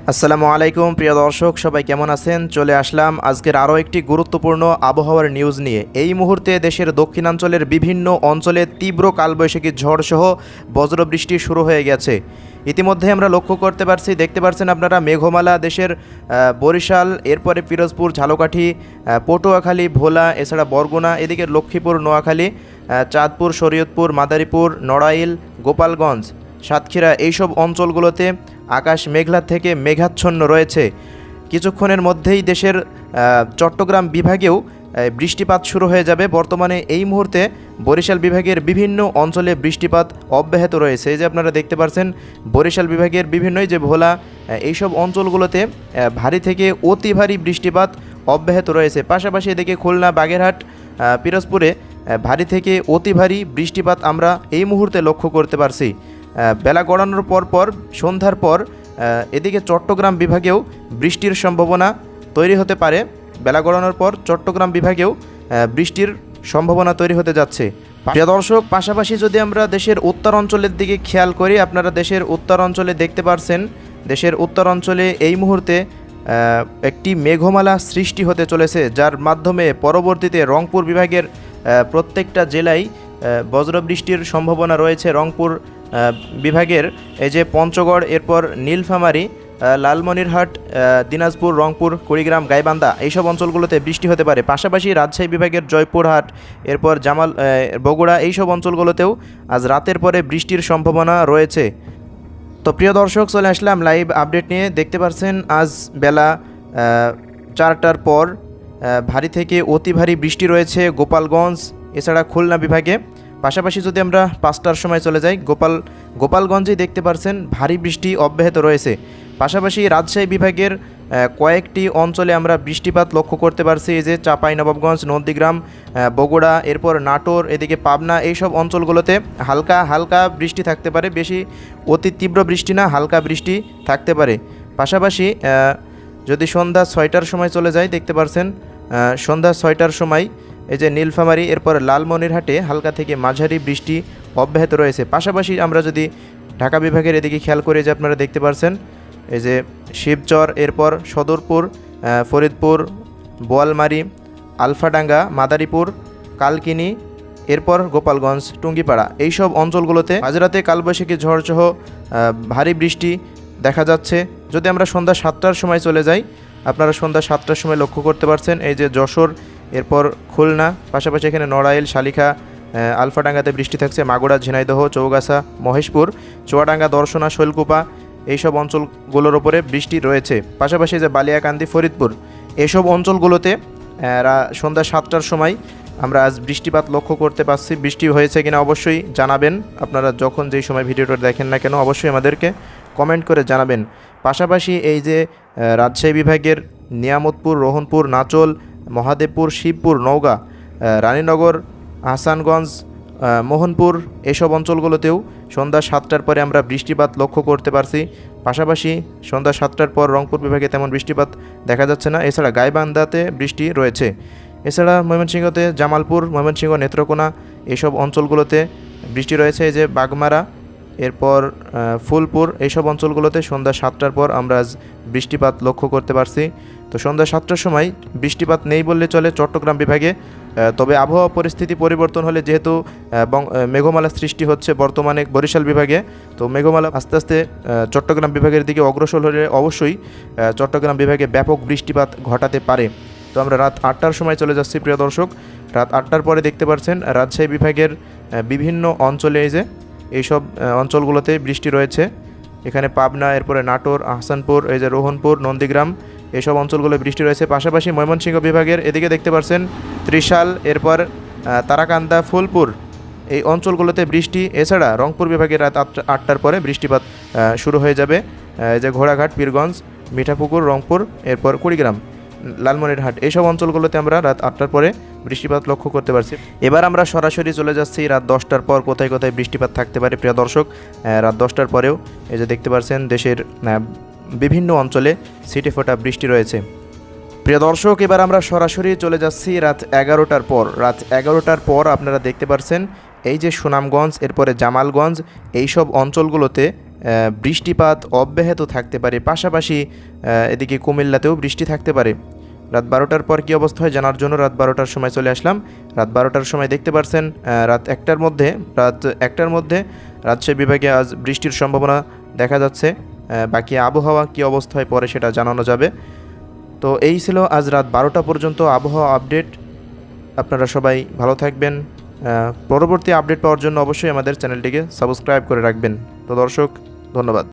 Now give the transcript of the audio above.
আসসালামু আলাইকুম প্রিয় দর্শক, সবাই কেমন আছেন? চলে আসলাম আজকের আরও একটি গুরুত্বপূর্ণ আবহাওয়ার নিউজ নিয়ে। এই মুহূর্তে দেশের দক্ষিণাঞ্চলের বিভিন্ন অঞ্চলে তীব্র কালবৈশাখী ঝড়সহ বজ্রবৃষ্টি শুরু হয়ে গেছে। ইতিমধ্যে আমরা লক্ষ্য করতে পারছি, দেখতে পাচ্ছেন আপনারা, মেঘমালা দেশের বরিশাল, এরপরে পিরোজপুর, ঝালকাঠি, পটুয়াখালী, ভোলা, এছাড়া বরগুনা, এদিকে লক্ষ্মীপুর, নোয়াখালী, চাঁদপুর, শরীয়তপুর, মাদারীপুর, নড়াইল, গোপালগঞ্জ, সাতক্ষীরা, এইসব অঞ্চলগুলোতে আকাশ মেঘলা থেকে মেঘাচ্ছন্ন রয়েছে। কিছুক্ষণের মধ্যেই দেশের চট্টগ্রাম বিভাগেও বৃষ্টিপাত শুরু হয়ে যাবে। বর্তমানে এই মুহূর্তে বরিশাল বিভাগের বিভিন্ন অঞ্চলে বৃষ্টিপাত অব্যাহত রয়েছে। এই যে আপনারা দেখতে পাচ্ছেন, বরিশাল বিভাগের বিভিন্নই যে ভোলা, এইসব অঞ্চলগুলোতে ভারী থেকে অতি ভারী বৃষ্টিপাত অব্যাহত রয়েছে। পাশাপাশি এদিকে খুলনা, বাগেরহাট, পিরোজপুরে ভারী থেকে অতি ভারী বৃষ্টিপাত আমরা এই মুহূর্তে লক্ষ্য করতে পারছি। বেলা গড়ানোর পর সন্ধ্যার পর এদিকে চট্টগ্রাম বিভাগেও বৃষ্টির সম্ভাবনা তৈরি হতে পারে। বেলা গড়ানোর পর চট্টগ্রাম বিভাগেও বৃষ্টির সম্ভাবনা তৈরি হতে যাচ্ছে। প্রিয় দর্শক, পাশাপাশি যদি আমরা দেশের উত্তর অঞ্চলের দিকে খেয়াল করি, আপনারা দেশের উত্তর অঞ্চলে দেখতে পাচ্ছেন, দেশের উত্তর অঞ্চলে এই মুহূর্তে একটি মেঘমালা সৃষ্টি হতে চলেছে, যার মাধ্যমে পরবর্তীতে রংপুর বিভাগের প্রত্যেকটা জেলায় বজ্রবৃষ্টির সম্ভাবনা রয়েছে। রংপুর বিভাগের এই যে পঞ্চগড়, এরপর নীলফামারী, লালমনিরহাট, দিনাজপুর, রংপুর, কুড়িগ্রাম, গাইবান্ধা, এইসব অঞ্চলগুলোতে বৃষ্টি হতে পারে। পাশাপাশি রাজশাহী বিভাগের জয়পুরহাট, এরপর বগুড়া, এইসব অঞ্চলগুলোতেও আজ রাতের পরে বৃষ্টির সম্ভাবনা রয়েছে। তো প্রিয় দর্শক, চলে আসলাম লাইভ আপডেট নিয়ে। দেখতে পাচ্ছেন আজ বেলা 4টার পর ভারী থেকে অতি ভারী বৃষ্টি রয়েছে গোপালগঞ্জ, এছাড়া খুলনা বিভাগে। পাশাপাশি যদি আমরা 5টার সময় চলে যাই, গোপালগঞ্জেই দেখতে পাচ্ছেন ভারী বৃষ্টি অব্যাহত রয়েছে। পাশাপাশি রাজশাহী বিভাগের কয়েকটি অঞ্চলে আমরা বৃষ্টিপাত লক্ষ্য করতে পারছি। এই যে চাঁপাইনবাবগঞ্জ, নন্দীগ্রাম, বগুড়া, এরপর নাটোর, এদিকে পাবনা, এইসব অঞ্চলগুলোতে হালকা হালকা বৃষ্টি থাকতে পারে। বেশি অতি তীব্র বৃষ্টি না, হালকা বৃষ্টি থাকতে পারে। পাশাপাশি যদি সন্ধ্যা 6টার সময় চলে যায়, দেখতে পাচ্ছেন সন্ধ্যা 6টার সময় এই যে নীলফামারী, এরপর লালমনিরহাটে হালকা থেকে মাঝারি বৃষ্টি অব্যাহত রয়েছে। পাশাপাশি আমরা যদি ঢাকা বিভাগের এদিকে খেয়াল করি, যে আপনারা দেখতে পাচ্ছেন এই যে শিবচর, এরপর সদরপুর, ফরিদপুর, বোয়ালমারী, আলফাডাঙ্গা, মাদারীপুর, কালকিনি, এরপর গোপালগঞ্জ, টুঙ্গিপাড়া, এইসব অঞ্চলগুলোতে মাঝরাতে কালবৈশাখী ঝড়সহ ভারী বৃষ্টি দেখা যাচ্ছে। যদি আমরা সন্ধ্যা 7টার সময় চলে যাই, আপনারা সন্ধ্যা 7টার সময় লক্ষ্য করতে পারছেন এই যে যশোর, এরপর খুলনা, পাশাপাশি এখানে নড়াইল, শালিখা, আলফাডাঙ্গাতে বৃষ্টি থাকছে। মাগুরা, ঝিনাইদহ, চৌগাছা, মহেশপুর, চুয়াডাঙ্গা, দর্শনা, শৈলকুপা, এইসব অঞ্চলগুলোর ওপরে বৃষ্টি রয়েছে। পাশাপাশি যে বালিয়াকান্দি, ফরিদপুর, এইসব অঞ্চলগুলোতে সন্ধ্যা 7টার সময় আমরা আজ বৃষ্টিপাত লক্ষ্য করতে পারছি। বৃষ্টি হয়েছে কিনা অবশ্যই জানাবেন। আপনারা যখন যেই সময় ভিডিওটা দেখেন না কেন, অবশ্যই আমাদেরকে কমেন্ট করে জানাবেন। পাশাপাশি এই যে রাজশাহী বিভাগের নিয়ামতপুর, রোহনপুর, নাচল, মহাদেবপুর, শিবপুর, নওগাঁ, রানীনগর, হাসানগঞ্জ, মোহনপুর, এসব অঞ্চলগুলোতেও সন্ধ্যা 7টার পরে আমরা বৃষ্টিপাত লক্ষ্য করতে পারছি। পাশাপাশি সন্ধ্যা 7টার পর রংপুর বিভাগে তেমন বৃষ্টিপাত দেখা যাচ্ছে না। এছাড়া গাইবান্ধাতে বৃষ্টি রয়েছে। এছাড়া ময়মনসিংহতে জামালপুর, ময়মনসিংহ, নেত্রকোনা, এইসব অঞ্চলগুলোতে বৃষ্টি রয়েছে। এই যে বাগমারা, এরপর ফুলপুর, এইসব অঞ্চলগুলোতে সন্ধ্যা 7টার পর আমরা আজ বৃষ্টিপাত লক্ষ্য করতে পারছি। তো সন্ধ্যা 7টার সময় বৃষ্টিপাত নেই বললে চলে চট্টগ্রাম বিভাগে। তবে আবহাওয়া পরিস্থিতি পরিবর্তন হলে, যেহেতু মেঘমালা সৃষ্টি হচ্ছে বর্তমানে বরিশাল বিভাগে, তো মেঘমালা আস্তে আস্তে চট্টগ্রাম বিভাগের দিকে অগ্রসর হলে অবশ্যই চট্টগ্রাম বিভাগে ব্যাপক বৃষ্টিপাত ঘটাতে পারে। তো আমরা রাত 8টার সময় চলে যাচ্ছি প্রিয় দর্শক। রাত 8টার পরে দেখতে পাচ্ছেন রাজশাহী বিভাগের বিভিন্ন অঞ্চলে এই যে এইসব অঞ্চলগুলোতে বৃষ্টি রয়েছে। এখানে পাবনা, এরপরে নাটোর, আহসানপুর, এই যে রোহনপুর, নন্দীগ্রাম, এইসব অঞ্চলগুলো বৃষ্টি রয়েছে। পাশাপাশি ময়মনসিংহ বিভাগের এদিকে দেখতে পাচ্ছেন ত্রিশাল, এরপর তারাকান্দা, ফুলপুর, এই অঞ্চলগুলোতে বৃষ্টি। এছাড়া রংপুর বিভাগের রাত 8টার পরে বৃষ্টিপাত শুরু হয়ে যাবে। এই যে ঘোড়াঘাট, পীরগঞ্জ, মিঠাপুকুর, রংপুর, এরপর কুড়িগ্রাম, লালমনিরহাট, এইসব অঞ্চলগুলোতে আমরা রাত 8টার পরে বৃষ্টিপাত লক্ষ্য করতে পারছি। এবার আমরা সরাসরি চলে যাচ্ছি রাত 10টার পর কোথায় কোথায় বৃষ্টিপাত থাকতে পারে প্রিয় দর্শক। রাত 10টার পরেও এই যে দেখতে পাচ্ছেন দেশের বিভিন্ন অঞ্চলে ছিটেফোঁটা বৃষ্টি রয়েছে। প্রিয় দর্শক, এবার আমরা সরাসরি চলে যাচ্ছি রাত 11টার পর। রাত 11টার পর আপনারা দেখতে পাচ্ছেন এই যে সুনামগঞ্জ, এরপরে জামালগঞ্জ, এইসব অঞ্চলগুলোতে বৃষ্টিপাত অব্যাহত থাকতে পারে, পাশাপাশি এদিকে কুমিল্লাতেও বৃষ্টি থাকতে পারে। রাত 12টার পর কী অবস্থা হয় জানার জন্য রাত 12টার সময় চলে আসলাম। রাত 12টার সময় দেখতে পাচ্ছেন রাত 1টার মধ্যে রাজশাহী বিভাগে আজ বৃষ্টির সম্ভাবনা দেখা যাচ্ছে। বাকি আবহাওয়া কী অবস্থা হয় পরে সেটা জানানো যাবে। তো এই ছিল আজ রাত 12টা পর্যন্ত আবহাওয়া আপডেট। আপনারা সবাই ভালো থাকবেন। পরবর্তী আপডেট পাওয়ার জন্য অবশ্যই আমাদের চ্যানেলটিকে সাবস্ক্রাইব করে রাখবেন। তো দর্শক, ধন্যবাদ।